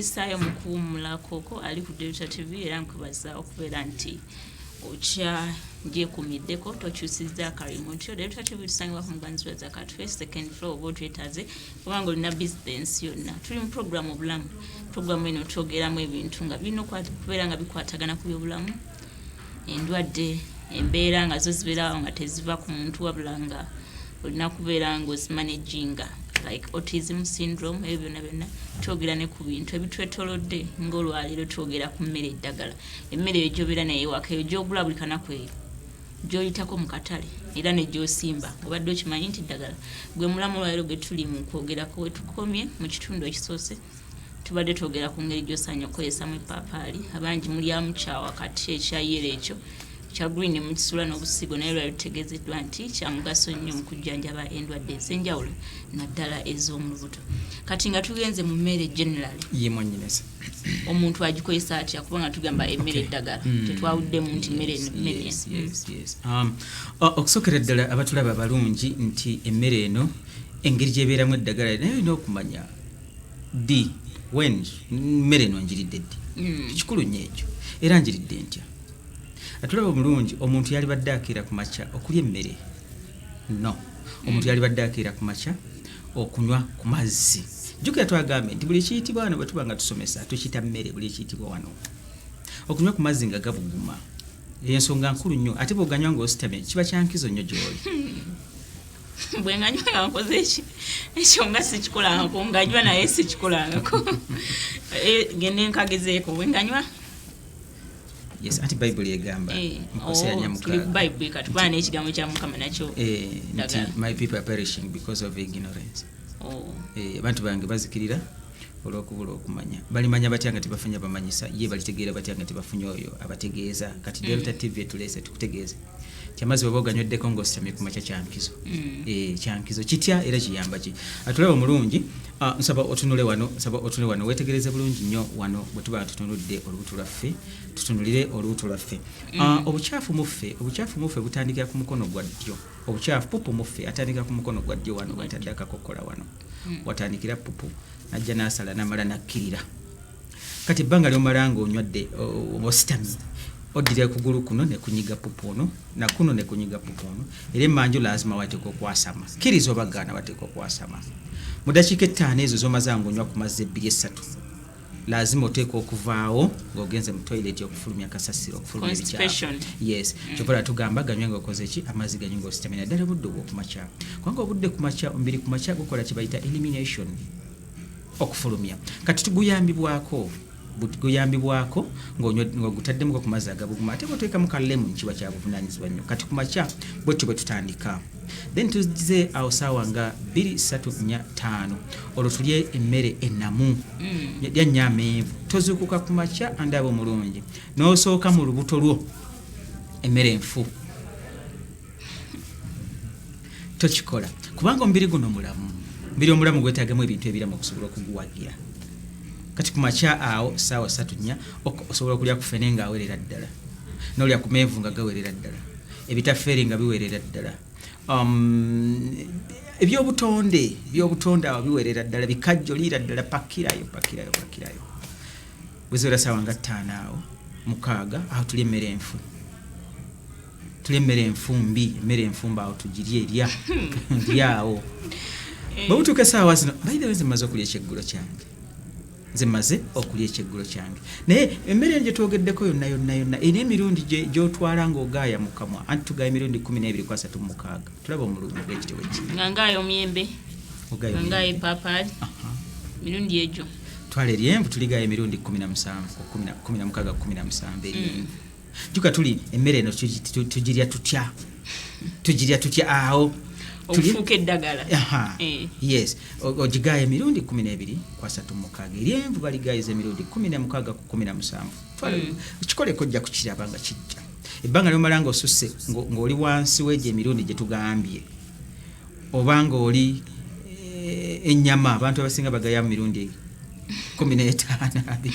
nkubisaayo mu kuwummulako ko ali ku Delta TV era nkubaza okubeera nti okyagyeekuumiddeko tokyusizza akalimu ntyo Delta TV tusangibwa ku Muganzirwa Zakat Face second floor oba otwetaaze kubanga olina bizinensi yonna tuli mu programu Obulamu. Programu eno twogeramu ebintu nga birina okubeera nga bikwatagana ku byobulamu, endwadde, embeera nga zo zibeerawo nga teziva ku muntu wabula nga olina kubeera ng'ozimanaginga like autism syndrome ebyo byonna twogera ne ku bintu ebitwetolodde ng'olwaliro twogera ku mmere eddagala. Emmere eyo gy'obeera naye ewaka eyo gy'ogula buli kanaku eyo gy'oyitako mu katale era ne gy'osimba obadde okimanyi nti ddagala gwe mulamu olwaliro gwe tuli mu kwogerako we tukomye mu kitundu ekisoose tubadde twogera ku ngeri gy'osaanye okukolesamu epaapaali abangi mulyamu kyawakati ekyayero ekyo kya green mukisula n'obusigo naye lwali lutegeezeddwa nti kya mugaso nnyo mu kujjanjaba endwadde ez'enjawulo naddala ez'omu lubuto. Kati nga tugenze mu mmere generally yemwanyinese omuntu agikozesa atya kubanga tugamba emmere eddagala tetwawuddemu nti mmere okusookera ddala abatulaba balungi nti emmere eno engeri gy'ebeeramu eddagala naye olina okumanya mmere eno njiridde ddi kikulu nnyo ekyo era njiridde ntya atulaba omulungi omuntu yali badde akiira ku makya okulya emmere omuntu yali badde akiira ku makya okunywa ku mazzi jjukira twagambe nti buli kiyitibwa wano bwe tuba nga tusomesa tukiyita mmere buli kiyitibwa wano okunywa ku mazzi nga gabuguma ensonga nkulu nnyo ate bw'oganywa ng'ositamye kiba kyankizo nnyo gy'oli bwe nganywa nga nkoze ekyo nga sikikolangako nganywa naye sikikolangako gende nkagezeeko bwe nganywa yes anti Bible egamba nkosea nyamukaaga Bible katubana n'ekigambo kya Mukama nakyo nti my people are perishing because of ignorance abantu bange bazikirira olw'okubula okumanya balimanya batya nga tebafunye abamanyisa ye balitegeera batya nga tebafunye oyo abategeeza kati Delta TV tuleese tukutegeeze kyamazi baba oganywedeko ng'ositamye ku makya kyankizo kyankizo kitya era kiyamba ki atulaba omulungi nsaba otunule wano wetegereze bulungi nnyo wano bwe tuba tutunudde olubuto lwaffe tutunulire olubuto lwaffe obukyafu muffe butandikira ku mukono gwa ddyo obukyafu pupu muffe atandika ku mukono gwa ddyo wano watadde akakokola wano watandikira pupu najja n'asala n'amala nakkirira kati ebbanga ly'omala ng'onywadde ositamye oddira kugulu kuno ne kunyiga pupu ono na kuno ne kunyiga pupu ono era emmanju lazima wateeka okwasama kkiriza obagaana wateeka okwasama mu dakiika 5 ezo z'omaze ng'onywa ku mazzi 2-3 lazima oteeka okuvaawo ng'ogenze mu toilet okufulumya kasasiro okufulumya ebikyafu yes kyokola tugamba ganywe ng'okoze ki amazzi ganywe ng'ositamye naddala obudde obw'okumakya kubanga obudde kumakya omubiri kumakya gukola kye bayita elimination okufulumya kati tuguyambibwako ng'ogutaddemu ku mazzi agabuguma ate bw'oteekamu ka lemon kiba kya buvunaanyizibwa nnyo kati ku makya bwetyo bwe tutandika then tuzize awo saawa nga 2, 3, 4, 5 olwo tulye emmere ennamu ya nnyamenvu tozuukuka ku makya andaba omulungi n'osooka mu lubuto lwo emmere enfu tokikola kubanga omubiri guno omulamu gwetaagamu ebintu ebiramu okusobola okuguwagira kati ku makya awo saawa 3-4 osobola okulya ku ffene ng'awerera ddala n'olya ku menvu nga gawerera ddala ebitafeeri nga biwerera ddala ebyobutonde awo biwerera ddala bikajjo liira ddala pakirayo bweziwera saawa nga 5 awo 6 awo tulya emmere enfu emmere enfumba awo tugirye eryawo bwe butuuka esaawa zino bayidewe zimaze okulya ekyeggulo kyange naye emmere gye twogeddeko yonna erina emirundi gy'otwala ng'ogaaya mu kamwa anti tugaaya emirundi 12-3 mu mukaaga tulaba omulungi gw'ekitabo eki nga ngaaya omuyembe nga ngaaya epaapaali mirundi egyo twala eryenvu tuligaaya emirundi 17 eryenvu juka tuli emmere eno tugirya tutya awo ofuuka eddagala yes ogigaaya emirundi 12-3 mu mukaaga eryenvu baligaayiza emirundi 16-17 kikoleko ojja kukiraba nga kijja ebbanga lyomala ng'osusse ng'oli wansi w'egyo emirundi gye tugambye oba ng'oli ennyama abantu abasinga bagaaya mu mirundi 15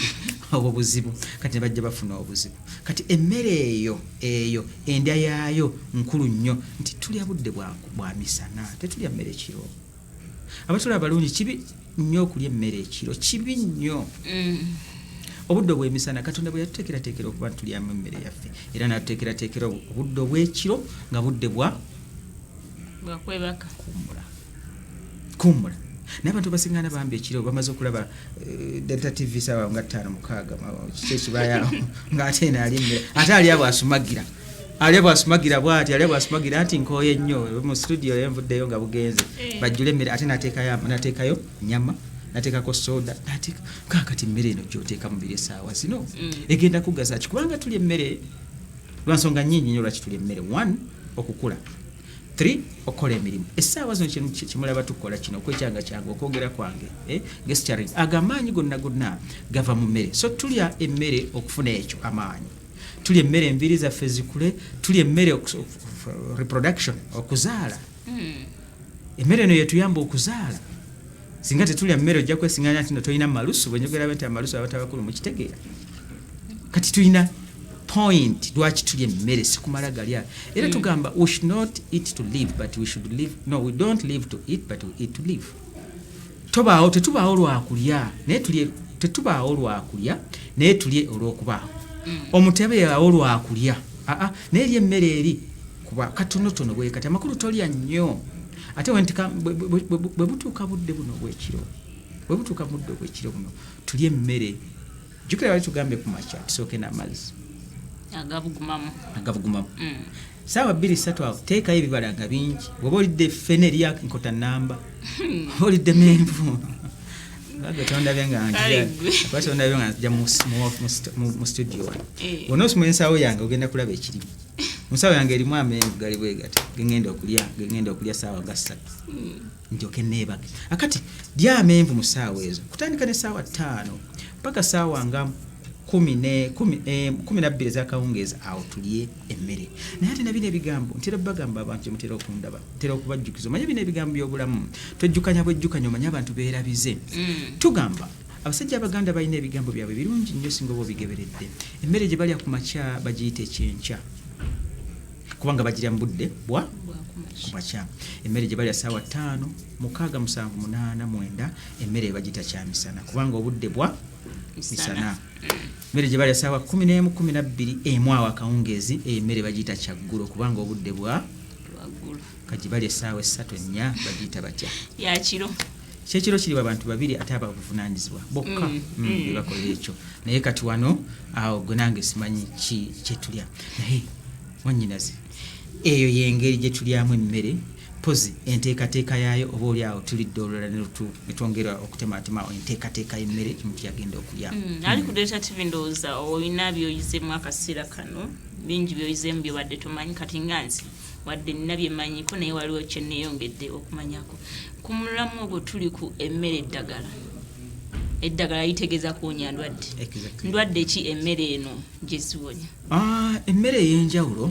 obwo buzibu kati bajja bafuna obuzibu kati emmere eyo endya yaayo nkulu nnyo nti tulya budde bwa misana tetulya mmere kiro abatula abalungi kibi nnyo okulya emmere ekiro kibi nnyo obudde obw'emisana katonda bwe yatuteekerateekera okuba tulyamu emmere yaffe era n'atuteekerateekera obudde obw'ekiro nga budde bwakwebaka kummula naye abantu basingana bambi ekiro bamaze okulaba Delta TV sawa nga 5-6 kiki ekibayaawo ng'ate eno ali emmere ate ali abwasumagira bw'ati ali abwasumagira nti nkooye nnyo mu studio yenvuddeyo nga bugenze bajjula emmere ate n'ateekayo nyama nateekako soda kakati emmere eno gy'oteeka mu biro essaawa zino egenda kugaza ki kubanga tuli emmere lwansonga nnyingi nnyo lwaki tuli emmere 1 okukula 3 okukola emirimu essaawa zino kimulaba tukola kino okwekyanga kyange okwogera kwange gesturing agamaanyi gonna gava mu mmere so tulya emmere okufuna ekyo amaanyi tulya emmere enviiri zaffe zikule tulya emmere reproduction okuzaala emmere eno yetuyamba okuzaala singa tetulya mmere ojja kwesinganya nti no tolina malusu bwenjogera nti amalusu abatabakulu mukitegeera kati tulina point lwaki tulya emmere sikumala galya era tugamba we should not eat to live but we should live no we don't live to eat but we eat to live tetubaawo lwakulya naye tetubaawo lwakulya naye tulye olw'okubaawo omutebe yawo lwakulya naye eri emmere eri kuba katonotono bwe kati amakulu tolya nnyo ate bwe butuuka budde buno obw'ekiro buno tulye emmere jjukira bali tugambe ku makya tusooke n'amazzi agabugumamu saawa 2-3 awo teekayo ebibala nga bingi bw'oba olidde ffene erya nkota nnamba oba olidde menvu tondabye nga nzija mu studio wano bwona osoma ensaawo yange ogenda kulaba ekirimu musawo yange erimu amenvu gali bwe gati gengenda okulya saawa nga 3 njoke neebake akati lya amenvu mu saawa ezo kutandika ne saawa 5 mpaka saawa nga 12 ez'akawungeezi awo tulye emmere naye ate nabino ebigambo ntera bagamba abantu gyemutera okundaba ntera okubajjukiza omanye bino ebigambo by'obulamu tojjukanya bwejjukanya omanye abantu beerabize tugamba abasajja abaganda balina ebigambo byabwe birungi nnyo singa oba obigeberedde emmere gye balya ku makya bagiyita ekyenkya kubanga bagirya mu budde bwa kumakya emmere gye balya saawa 5 6 7 8 9 emmere bagiyita kyamisana kubanga obudde bwa misana emmere gye balya saawa 11 12 emwawo akawungeezi emmere bagiyita kyaggulo kubanga obudde bwa kagi balya essaawa 3-4 bagiyita batya yakiro kyekiro kiri abantu babiri ate ababuvunaanyizibwa bokka bebakolera ekyo naye kati wano awo gwe nange simanyi kyetulya naye wannyinazi eyo yengeri gye tulyamu emmere pozi enteekateeka yaayo oba oli awo tulidde olulala netwongera okutematema enteekateeka y'emmere kimuntu yagenda okulya ali ku Delta TV ndowooza olina byoyizeemu akaseera kano bingi byoyizeemu byobadde tomanyi kati nganzi wadde nina byemanyiko naye waliwo kyenneeyongedde okumanyako ku mulamu ogwo tuli ku emmere eddagala litegeeza kuwonya ndwadde ndwadde ki emmere eno gye ziwonya emmere ey'enjawulo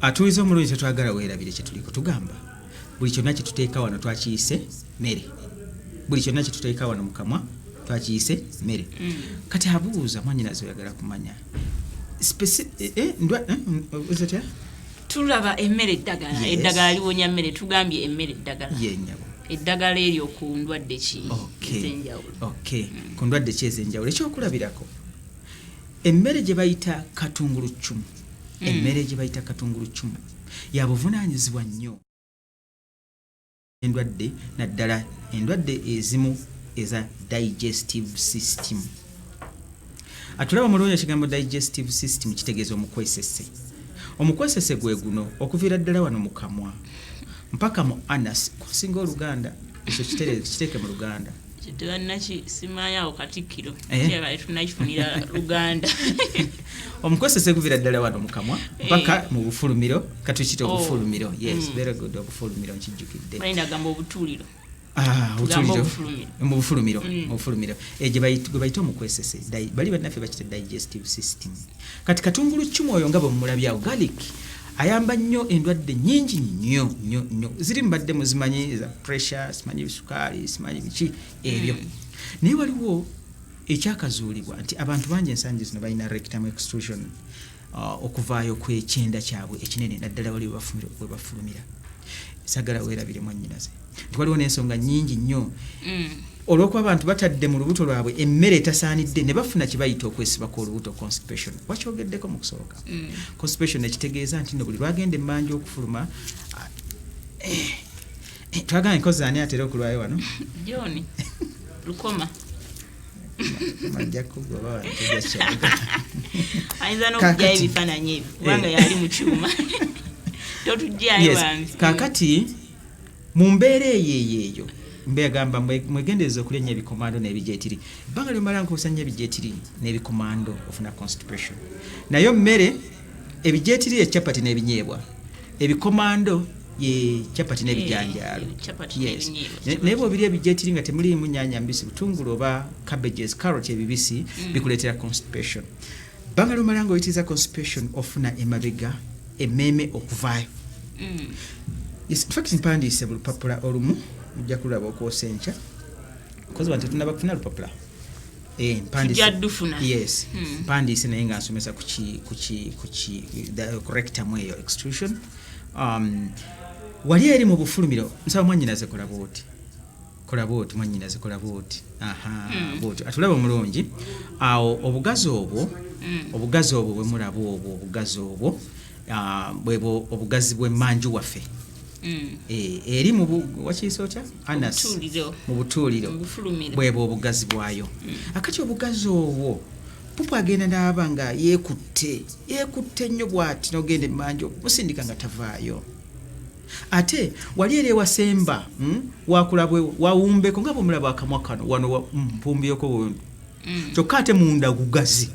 atuliza omulungi tetwagala weerabire kye tuliko tugamba buli kyonna kye tuteeka wano twakiyise mmere buli kyonna kye tuteeka wano mu kamwa twakiyise mmere kati abuuza mwannyinaze oyagala kumanya tulaba emmere eddagala liwonya mmere tugambye emmere eddagala eryo ku ndwadde ki ez'enjawulo ku ndwadde ki ez'enjawulo ekyokulabirako emmere gye bayita katunguluccumu emmere gye bayita katunguluccumu yabuvunaanyizibwa nnyo endwadde naddala endwadde ezimu eza digestive system atulaba mulungi ekigambo digestive system kitegeeza omukwesese gwe guno okuviira ddala wano mu kamwa mpaka mu anus kusinga oluganda ekyo kiteeke mu luganda simanyawo katikkiro tunakifunira luganda omukwesese guviira ddala wano mu kamwa mpaka mu bufulumiro katukita obufulumiro yes very good obufulumiro nkijjukidde balindagamba obutuuliro mu bufulumiro gye bayita omukwesese bali bannaffe bakita digestive system kati katunguluccumu oyo nga bwe mumulabyawo garlic ayamba nnyo endwadde nnyingi nnyo ziri mbadde muzimanyi za pressure simanyi sukaali simanyi biki ebyo naye waliwo ekyakazuulibwa nti abantu bangi ensangi zino balina rectum extrusion okuvaayo kw'ekyenda kyabwe ekinene naddala wali we bafulumira sagala weerabire mwannyinaze waliwo n'ensonga nnyingi nnyo olw'okuba abantu batadde mu lubuto lwabwe emmere etasaanidde ne bafuna kye bayita okwesibako olubuto constipation wakyogeddeko mu kusooka constipation ekitegeeza nti no buli lwagenda emmanja okufuluma twagala nkozi ani atera okulwayo wano John lukoma majja kugoba ayinza n'okujjayo ebifaananyi ebyo kubanga yali mu kyuma totujjayo wange kaakati mu mbeera eyo mbegamba mwegendereza okulya nnyo ebikomando n'ebijeetiri ebbanga lyomala nkuusa nnyo ebijeetiri n'ebikomando ofuna constipation naye mmere ebijeetiri ekyapati n'ebinyeebwa ebikomando ye chapati n'ebijanjaalo naye bw'obirya ebijeetiri nga temuliimu nnyaanya mbisi butungulu oba cabbages carrot ebibisi bikuleetera constipation ebbanga lyomala ng'oyitiriza constipation ofuna emabega emmeeme okuvaayo infact mpandiise mu lupapula olumu mujja kulaba okwosa enkya kozi bantu tunaba kufuna lupapula yes mpandiise naye nga nsomesa ku rectum eyo extrusion wali eri mu bufulumiro nsaba mwannyinaze kola bwoti mwannyinaze kola bwoti bwoti atulaba omulungi awo obugazi obwo bwe mulaba obwo obugazi obwo bwebo obugazi bw'emmanju waffe eri wakiyisa otya anas mu butuuliro bwebo obugazi bwayo akati obugazi obwo pupu agenda n'aba nga yeekutte nnyo bw'ati n'ogenda emmanju musindika nga tavaayo ate wali eri ewasemba wakulabwe wawumbeko nga bwemulaba akamwa kano wano mpumbyeko kyokka ate munda gugazi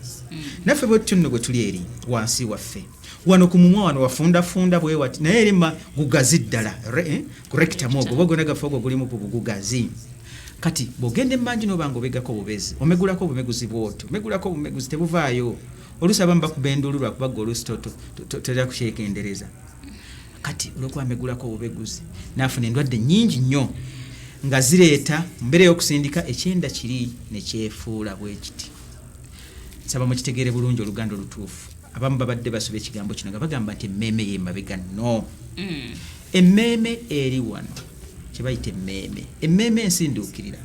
naffe bwe tutyo nno bwe tuli eri wansi waffe wano ku mumwa wano wafundafunda bwe wati naye erima gugazi ddala ku rectum ogwo bwogona gafe ogwo gulimu bugugazi kati bw'ogenda emmanju n'obanga obegako obubezi omegulako obumeguzi bw'otyo omegulako obumeguzi tebuvaayo oluusi abamu bakuba enduulu lwakubaga oluusi totera kukyekendereza kati olwokuba megulako obubeguzi naafuna endwadde nnyingi nnyo nga zireeta mbeera y'okusindika ekyenda kiri ne kyefuula bwe kiti nsaba mukitegeere bulungi oluganda olutuufu abamu babadde basoba ekigambo kino nga bagamba nti emmeeme y'emabega no emmeeme eri wano kyebayita emmeeme ensinduukirira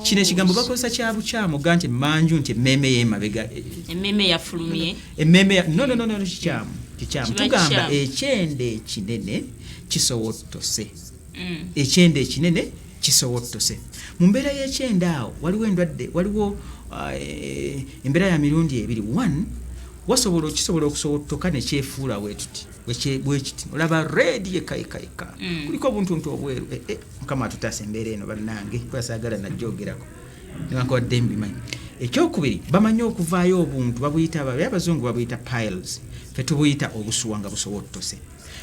kino ekigambo bakozesa kya bukyamu ga nti emmanju nti emmeeme y'emabega emmeeme yafulumye no kikyamu tugamba ekyende ekinene kisowottose ekyende ekinene kisowottose mu mbeera y'ekyende awo waliwo endwadde waliwo embeera ya mirundi ebiri kisobola okusowottoka ne kyefuula bwe kiti olaba reedi yekayikayika kuliko obuntuntu obweru mukama atutaasa embeera eno bannange kwasaagala najjogerako newankubadde mbimanyi ekyokubiri bamanyi okuvaayo obuntu babuyita abazungu babuyita piles fe tubuyita obusuwa nga busowottose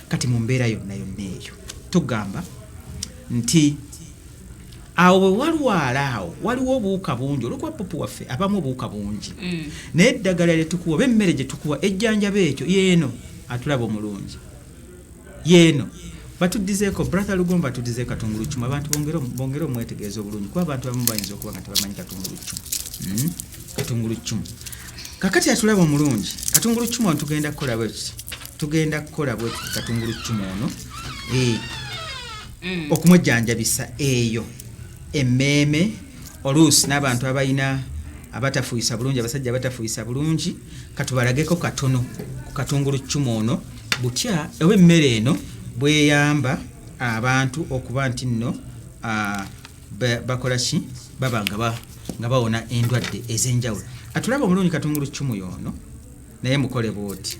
kati mu mbeera yonna eyo tugamba nti awo bwe walwala awo waliwo obuwuka bungi olwokuba pupu waffe abamu obuwuka bungi naye eddagala lyetukuwa oba emmere gye tukuwa ejjanjaba ekyo yeeno atulaba omulungi yeeno batuddizeeko brother Lugomba atuddizeeko katungulucumu abantu bongere omwetegeeza obulungi kuba abantu abamu bayinza okuba nga tebamanyi katungulucumu kakati atulaba omulungi katungulucumu ono tugenda kukola bwe katungulucumu ono okumujjanjabisa eyo emmeeme oluusi n'abantu abatafuuyisa bulungi abasajja abatafuuyisa bulungi katubalageko katono ku katungulucumu ono butya oba emmere eno bweyamba abantu okuba nti nno bakola ki baba nga bawona endwadde ez'enjawulo atulaba omulungi katungulucumu yono naye mukole bwoti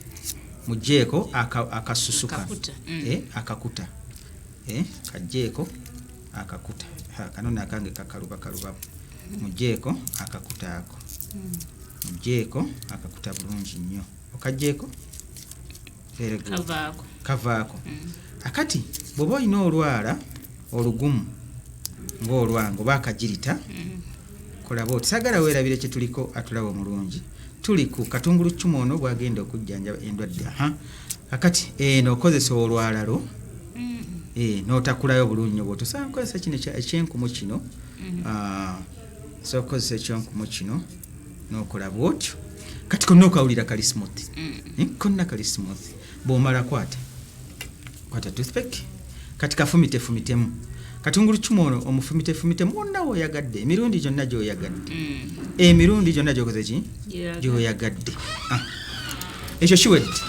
mugjeeko akasusu akakuta kajjeeko akakuta kano nakange kakalubamu mugjeeko akakuta ako mugjeeko akakuta bulungi nnyo okajjeeko kavaako akati bw'oba olina olwala olugumu ng'olwange oba akagirita kolaba oti saagala weerabire kye tuliko atulaba omulungi tuli ku katungulucumu ono bwagenda okujjanjaba endwadde akati n'okozesa olwalalo n'otakulayo bulungi nnyo bw'otosobola kukozesa kino ekyenkumu kino osobola kukozesa ekyenkumu kino n'okola bw'otyo kati konna okawulira kali smooth konna kali smooth bw'omala kwata toothpick kati kafumitemu katungulu kyumu ono omufumite mwonna w'oyagadde emirundi gyonna gy'oyagadde emirundi gyonna gy'okoze ki gy'oyagadde ekyo kiwedde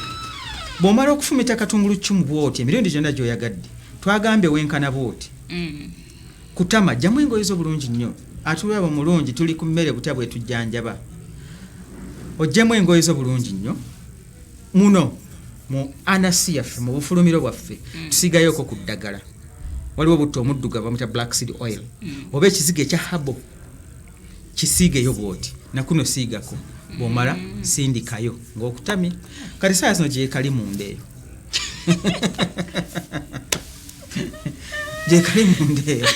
bw'omala okufumita katungulu kyumu bw'oti emirundi gyonna gy'oyagadde twagambye wenkana bw'oti kutama jjamu engoye zo bulungi nnyo atulaba mulungi tuli ku mmere butya bwe tujjanjaba ojjemu engoye zo bulungi nnyo muno mu anasi yaffe mu bufulumiro bwaffe tusigayoko ku ddagala waliwo butto omuddugavu bamuta black seed oil oba ekizigo ekya habo kisiigeyo bwoti nakuno siigako bw'omala sindikayo ng'okutamye kati saa zino gyekali munda eyo gyekali munda eyo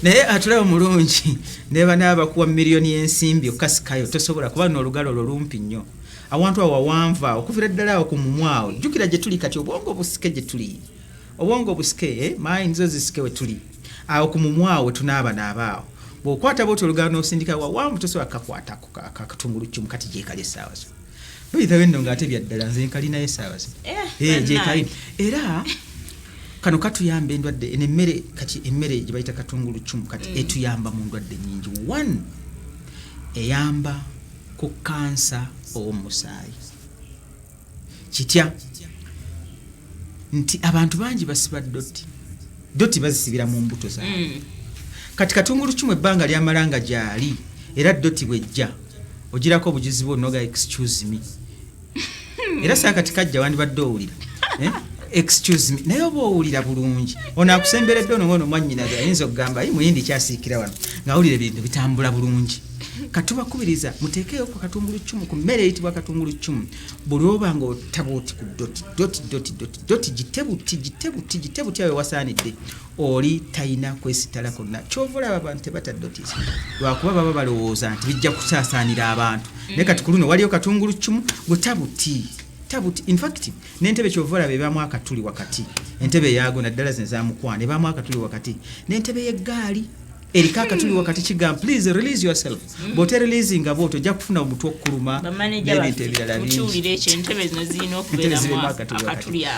naye atulaba mulungi neba n'abakuwa miliyoni y'ensimbi okasikayo tosobola kuba n'olugalo olwo lumpi nnyo awantu awo wawanva okuvira ddala awo ku mumwawo jjukira gye tuli kati obwongo obusike gye tuli obwongo obusike maayini zo zisike we tuli awo ku mumwawo tunaaba n'abaawo bw'okwata bwoti olugalo n'osindika wawanvu tosobola kakwatako katungulu kyumu kati gyekali essaawa zo bayitawo enno ng'ate byaddala nze nkali naye essaawa zo gyekali era kano katuyamba endwadde emmere kati emmere gye bayita katungulu kyumu kati etuyamba mu ndwadde nnyingi one eyamba ku kansa ow'omusaayi kitya nti abantu bangi basiba doti bazisibira mu mbuto zaabwe kati katungulu kyumu ebbanga lyamala nga gyali era doti bwejja ogirako obujuzi bwo noga excuse me era saa kati kajja wandibadde owulira excuse me naye oba owulira bulungi ono akusemberedde ono ngono mwannyinaze ayinza okugamba muyindi kyasiikira wano ng'awulira ebintu bitambula bulungi katubakubiriza muteekeyo ku katungulu kyumu ku mmere eyitibwa katungulu kyumu buli oba nga otabuuti ku doti gitebuti awe wasaanidde oli talina kwesitala konna kyova olaba abantu tebata doti lwakuba baba balowooza nti bijja kusaasaanira abantu naye kati ku luno waliyo katungulu kyumu gwe tabuti in fact n'entebe kyova olaba ebaamu akatuli wakati entebe eyaago naddala zino zamukwana ebaamu akatuli wakati n'entebe y'eggaali eriko akatuli wakati kigamba please release yourself bw'ote releasinga bw'oto ojja kufuna omutwe okkuluma n'ebintu ebirala bingi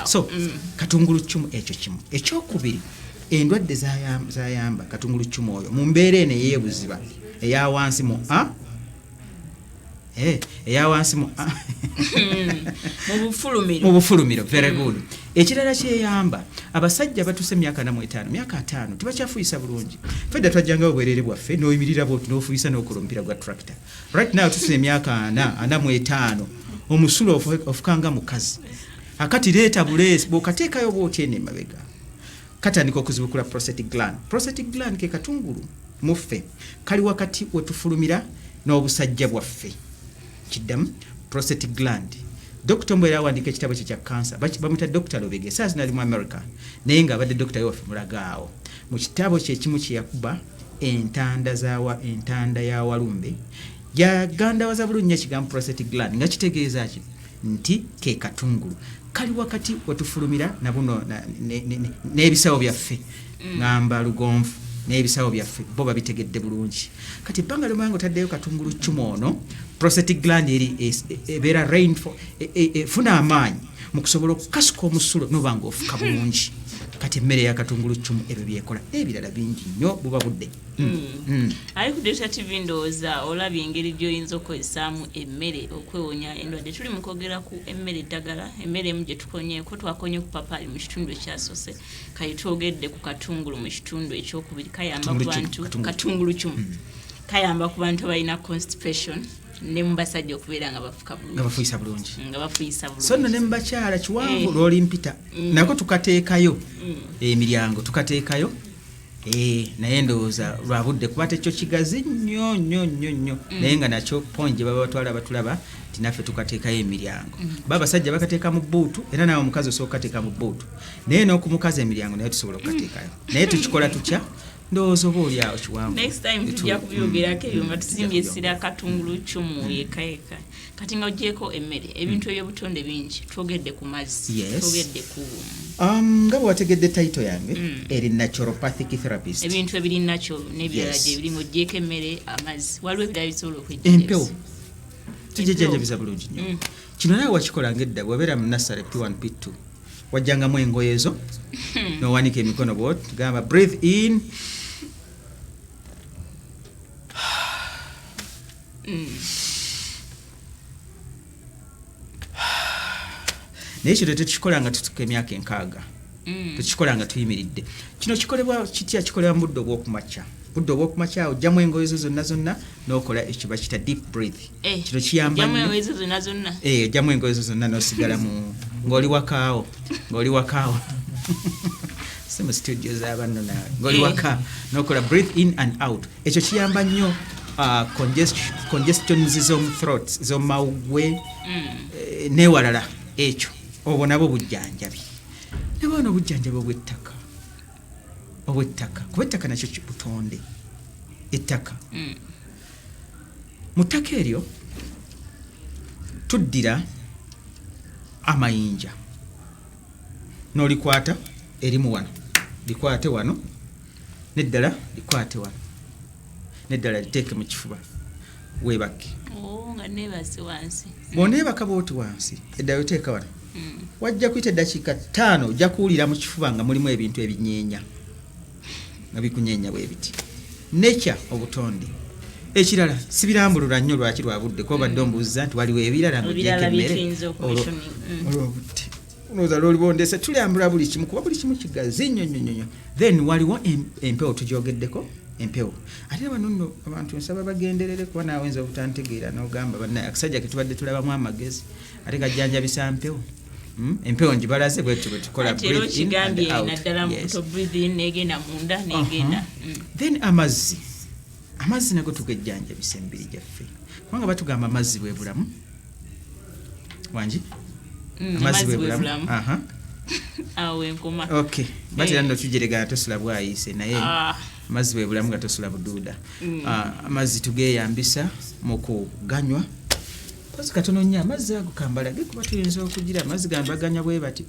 so katungulu kyumu ekyo kimu ekyokubiri endwadde zayamba katungulu kyumu oyo mu mbeera eno eyeebuziba eya wansi mu eyawansi mu bufulumiro very good ekirala kyeyamba abasajja batuse myaka 45 myaka 5 tibakyafuyisa bulungi fedda twajjangawo bwerere bwaffe n'oyimirira bwoti n'ofuyisa n'okola omupiira gwa tractor right now tuse emyaka 45 omusulo ofukanga mukazi akati leeta buleesi bw'okateekayo bwoti eno emabega katandika okuzibukula prosthetic gland ke katungulu muffe kali wakati wetufulumira n'obusajja bwaffe kiddamu prosthetic gland Dr. Mbwera awandika ekitabo kye kya cancer bamuta Dr. Lobege saa zino ali mu America naye nga abadde Dr. waffe mulagaawo mu kitabo kye kimu kye yakuba entanda ya walumbe yagandawaza bulungi nnyo ekigambo prosthetic gland nga kitegeeza ki nti ke katungulu kali wakati wetufulumira nabuno n'ebisawo byaffe ngamba lugonvu n'ebisawo byaffe bo babitegedde bulungi kati ebbanga lyomanga otaddeyo katungulu kyumu ono prosthetic gland eri ebeera rainfall efuna amaanyi mu kusobola okukasuka omusulo noba nga ofuka bulungi kati emmere ya katungulu kyumu ebyo byekola n'ebirala bingi nnyo buba budde ali ku Dr. TV ndowooza olabye engeri gy'oyinza okukozesaamu emmere okwewonya endwadde tuli mu kwogera ku emmere eddagala emmere emu gye tukonyeeko twakonye ku papaali mu kitundu ekyasose kali twogedde ku katungulu mu kitundu ekyokubiri kayamba ku bantu katungulu kyumu kayamba ku bantu abalina constipation ne mu basajja okubeera nga bafuka bulungi nga bafuyisa bulungi so nno ne mu bakyala kiwanvu lw'olimpita nako tukateekayo emiryango tukateekayo naye ndowooza lwa budde kuba tekyo kigazi nnyo naye nga nakyo point gye baba batwala batulaba nti naffe tukateekayo emiryango ba basajja bakateeka mu bbuutu era naawe omukazi osooka kateeka mu bbuutu naye n'okumukaza emiryango naye tusobola okukateekayo naye tukikola tutya ndowooza oba oli awo kiwanvu next time tujja kubyogerako ebyo nga tusimbye essira katungulu kyumu yekayeka kati nga ogyeko emmere ebintu ebyobutonde bingi twogedde ku mazzi twogedde ku nga bwewategedde taito yange eri naturopathic therapist ebintu ebiri nakyo n'ebirala gye birimu ogyeko emmere amazzi waliwo ebirala bisobola okwejjeza empewo tujejjanjabiza bulungi nnyo kino naawe wakikola ng'edda bwabeera mu nasale P1 P2 wajjangamu engoye ezo n'owanika emikono bw'oti gamba breathe in naye ekyo tetukikola nga tutuka emyaka 6 tekikola nga tuyimiridde. Kino kikolebwa kitya? Kikolebwa mu budde obw'okumakya. Budde obw'okumakya ojjamu engoye zo zonna n'okola ekyo bakiyita deep breath. Kino kiyamba nnyo. Ojjamu engoye zo zonna n'osigala mu ng'oli wakaawo si mu studio z'abanno naawe ng'oli waka n'okola breathe in and out. Ekyo kiyamba nnyo congestions z'omu throat z'omumawugwe n'ewalala ekyo obwo nabo bujjanjabi. Ne bw'ono obujjanjabi obw'ettaka kuba ettaka nakyo butonde. Ettaka mu ttaka eryo tuddira amayinja n'olikwata erimu wano likwate wano neddala likwate wano neddala liteeke mu kifuba weebake. Nga neebase wansi. Bw'oneebaka bw'oti wansi eddala oteeka wano wajja kuyita eddakiika 5 ojja kuwulira mu kifuba nga mulimu ebintu ebinyeenya nga bikunyeenya bwe biti. Nekya obutonde. Ekirala sibirambulula nnyo lwaki lwa budde kuba badde ombuuza nti waliwo ebirala ng'ogyeko emmere olw'obudde. Unooza lw'olibondeese tulambula buli kimu kuba buli kimu kigazi nnyo. Then waliwo empewo tugyogeddeko empewo. Ate wano nno abantu nsaba bagenderere kuba naawe nza obutantegeera n'ogamba bannaye akasajja ke tubadde tulabamu amagezi ate gajjanjabisa mpewo. Empewo njibalaze bwetyo bwe tukola breathe in and out. Then amazzi nago tugejjanjabisa emibiri gyaffe kubanga batugamba amazzi bwe bulamu. Wangi amazzi bwe bulamu. Awe nkoma. Okay. Batera nno tujeregana tosula bwayise naye amazzi bwe bulamu nga tosula buduuda. Amazzi tugeeyambisa mu kuganywa. Pasi katono nnyo amazzi ago kambalage kuba tuyinza okugira amazzi gambaganya bwe bati.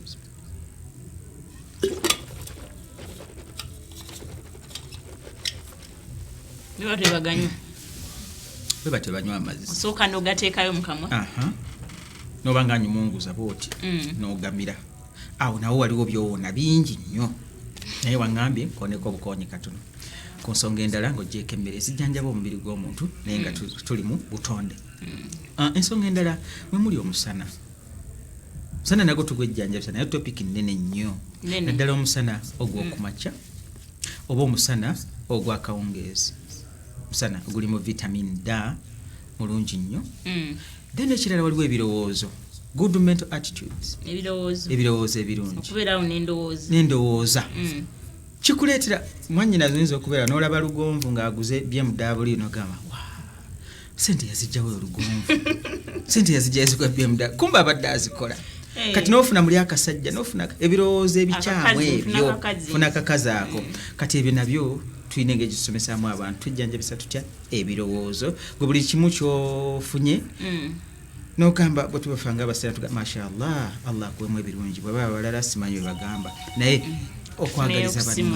Bwe bati banywa amazzi. Osooka n'ogateekayo mu kamwa. N'oba nga nyumunguza bw'oti n'ogamira. Awo nawo waliwo byowoona bingi nnyo naye waŋŋambye nkooneko obukoonyi katono ku nsonga endala ng'oggyeko emmere ezijjanjaba omubiri gw'omuntu naye nga tuli mu butonde. Ensonga endala mwe muli omusana. Omusana nagwo tugwejjanjabisa naye topiki nnene nnyo naddala omusana ogw'okumakya oba omusana ogw'akawungeezi. Omusana ogulimu vitamin D mulungi nnyo. Then ekirala waliwo ebirowoozo. Good mental attitudes. Ebirowoozo ebirungi. Okubeerawo n'endowooza. Kikuleetera mwannyina zoyinza okubeera n'olaba lugonvu ng'aguze BMW n'ogamba sente yazijjawo olugonvu. Sente yazijjawo ezikuba BMW. Kumba abadde azikola. Kati n'ofuna muli akasajja n'ofuna ebirowoozo ebikyamu ebyo. Funa akakazi ako. Kati ebyo nabyo tulina engeri gisomesaamu abantu tujjanjabisa tutya ebirowoozo. Gwe buli kimu ky'ofunye n'ogamba bwe tubafanga abaseera tugamba mashallah Allah akuwemu ebirungi bwe baba balala simanyi bwe bagamba naye okwagaliza banno.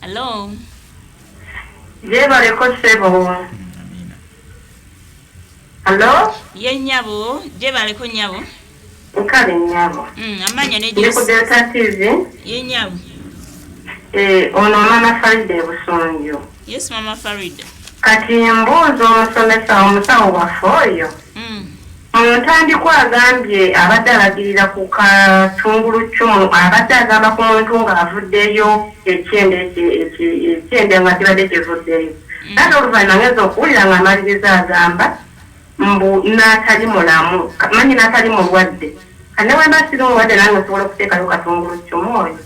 Hello. Jebaleko sebo. Amina. Hello? Ye nyabo, jebaleko nyabo. Nkale nyabo. Amanya ne Yesu. Yeku Delta TV. Ye nyabo. Ono Mama Farida Busonjo. Yes, Mama Farida. Kati mbuuzo omusomesa omusawo waffe oyo. Ntandikwa agambye abadde alagirira ku katungulu cumu abadde agamba ku muntu ng'avuddeyo ekyende nga kibadde kivuddeyo. Ate oluvannyuma ngeza okuwulira ng'amaliriza agamba mbu n'atali mulamu manyi n'atali mulwadde kane wemba siri mulwadde nange osobola okuteekayo katungulu cumu oyo.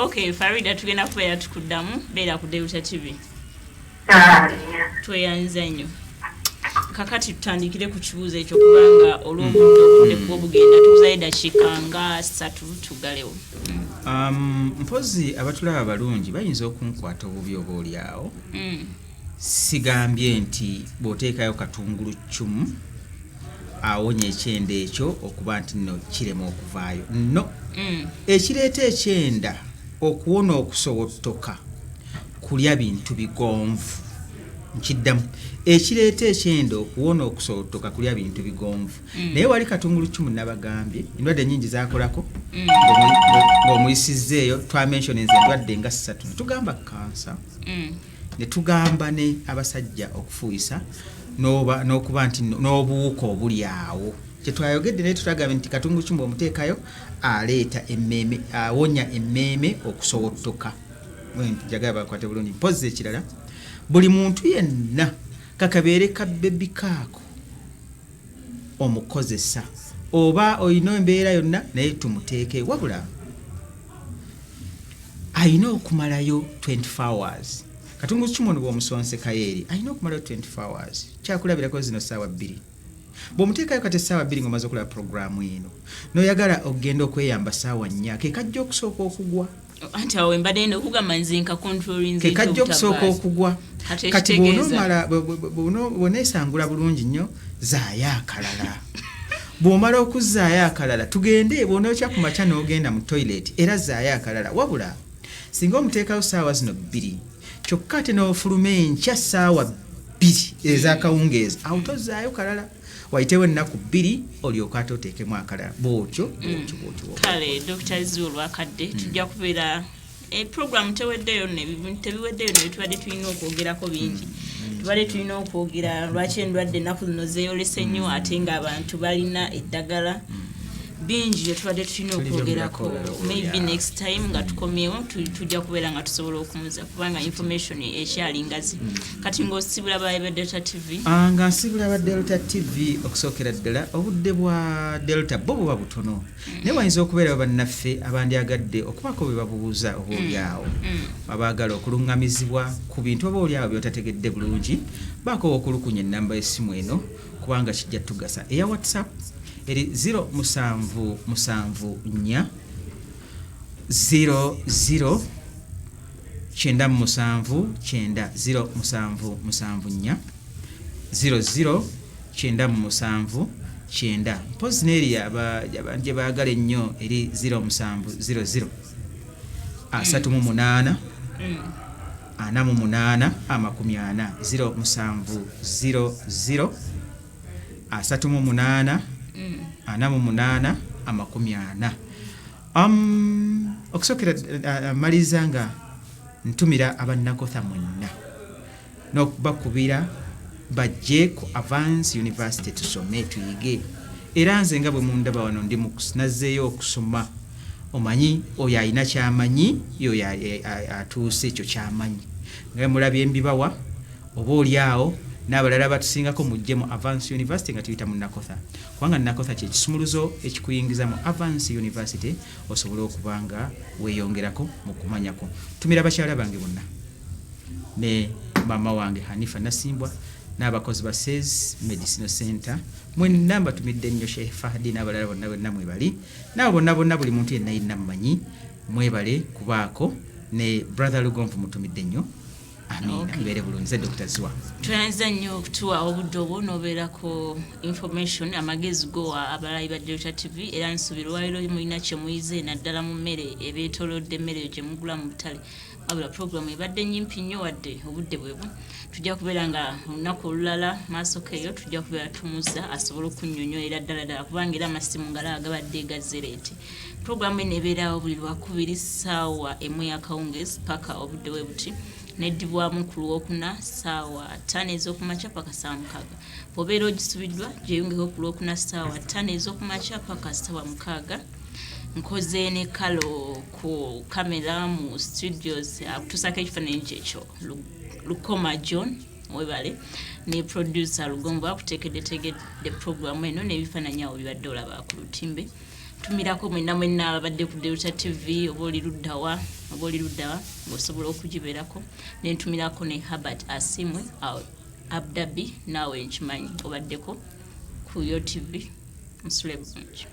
Okay, Farida tugenda kubeera tukuddamu beera ku Delta TV. Tweyanza nnyo. Kakati tutandikire ku kibuuzo ekyo kubanga olw'obudde bugenda tuzayo dakiika nga 3 tugalewo. Mpozi abatulaba abalungi bayinza okunkwata obubi oba oli awo. Sigambye nti bw'oteekayo katungulu cumu awonya ekyenda ekyo okuba nti nno kirema okuvaayo. No. Ekireeta ekyenda okuwona okusobottoka kulya bintu bigonvu nkiddamu ekireeta ekyendo okuwona okusobotoka kulya bintu bigonvu naye wali katungulu kimu nabagambye endwadde nyingi zakolako ng'omuyisizzeeyo twamentioninze endwadde nga 3 netugamba kansa netugamba ne abasajja okufuuyisa n'okuba nti n'obuwuka obuli awo kyetwayogedde naye tutagambye nti katungulu kimu omuteekayo aleeta emmeeme awonya emmeeme okusobotoka njagala bakwate bulungi mpozi ekirala buli muntu yenna kakabeere kabebi kaako omukozesa oba olina embeera yonna naye tumuteeke wabula ayina okumalayo 24 hours katungulu kimu ono bw'omusonsekayo eri ayina okumalayo 24 hours kyakulabirako zino ssaawa 2 bw'omuteekayo kati essaawa 2 ng'omaze okulaba puroguramu eno n'oyagala okugenda okweyamba ssaawa 4 ke kajja okusooka okugwa anti awo embadde ndo okugamba nzinka controlling ke kajja okusooka okugwa kati bw'onoomala bw'oneesangula bulungi nnyo zaayo akalala bw'omala okuzzaayo akalala tugende bw'onookya ku makya n'ogenda mu toilet era zaayo akalala wabula singa omuteekawo ssaawa zino 2 kyokka ate n'ofuluma enkya ssaawa 2 ez'akawungeezi awo tozaayo kalala wayitewo ennaku 2 olyoka ate oteekemu akalala bwotyo kale Dr. Zulu akadde tujja kubeera program tebiweddeyo nebitubadde tulina okwogerako bingi tubadde tulina okwogera lwaki endwadde ennaku zino zeeyolese nnyo ate ng'abantu balina eddagala bingi byetubadde tulina okwogerako maybe next time nga tukomyewo tujja kubeera nga tusobola okumuza kubanga information ekyali ngazi kati ng'osibula ba Delta TV nga nsibula ba Delta TV okusookera ddala obudde bwa Delta bo buba butono naye wayinza okubeera bannaffe abandyagadde okubako bwe babuuza obaolyawo abaagala okuluŋŋamizibwa ku bintu obaolyawo byotategedde bulungi baako okulukunya ennamba y'essimu eno kubanga kijja tugasa eya WhatsApp eri 0774 00 977 0774 00 977 mpozi n'eri abanje baagala ennyo eri 0700 38 48 40 0700 38 48 40 okusokera maliza nga ntumira abannakotha mwenna n'okubakubira bajje ku Avance University tusome tuyige era nze nga bwe mundaba wano ndi nazzeeyo okusoma omanyi oyo alina kyamanyi yoyo atuuse ekyo kyamanyi nga mulabye embibawa oba oliawo n'abalala batusingako mujje mu Avance University nga tuyita mu Nakotha kubanga Nakotha kye kisumuluzo ekikuyingiza mu Avance University osobola okubanga weeyongerako mu kumanyako tumira bakyala bange bonna ne mama wange Hanifa Nasimbwa n'abakozi ba SES Medicinal Center mwenna mbatumidde nnyo Sheikh Fahdi n'abalala bonna bonna mwebali nabo bonna buli muntu yenna yinna mmanyi mwebale kubaako ne brother Lugonvu mutumidde nnyo. Amina mbere bulunze Dr. Zwa twanza nnyo okutuwa obudde obwo n'obeerako information amagezi go abalayi ba Delta TV era nsubirwayo mulina kye muyize naddala mu mmere ebeetolodde emmere gye mugula mu butale wabula program ebadde nyimpi nnyo wadde obudde bwebwo tujja kubeera nga olunaku olulala maaso keeyo tujja kubeera tumuza asobole okunnyonnyola ddala kubanga era amasimu ngala agabadde gazereete program eno ebeerawo buli lwakubiri ssaawa emu yakawungeezi paka obudde bwe buti neddibwamu ku Lwokuna ssaawa 5 ez'okumakya paka ssaawa 6 bw'obeera ogisubiddwa gyeyongeko ku Lwokuna ssaawa 5 ez'okumakya paka ssaawa 6 nkoze ne kalo ku kamera mu studios akutusako ekifaananyi kyekyo Lukoma John webale ne producer Lugombo akuteekeddetegedde programu eno n'ebifaananyi awo bibadde olaba ku lutimbe tumirako mwenna abadde ku Delta TV oba oli luddawa ng'osobola okugibeerako nentumirako ne Herbert Asimwe Abdabi naawe nkimanyi obaddeko ku yo TV nsule bulungi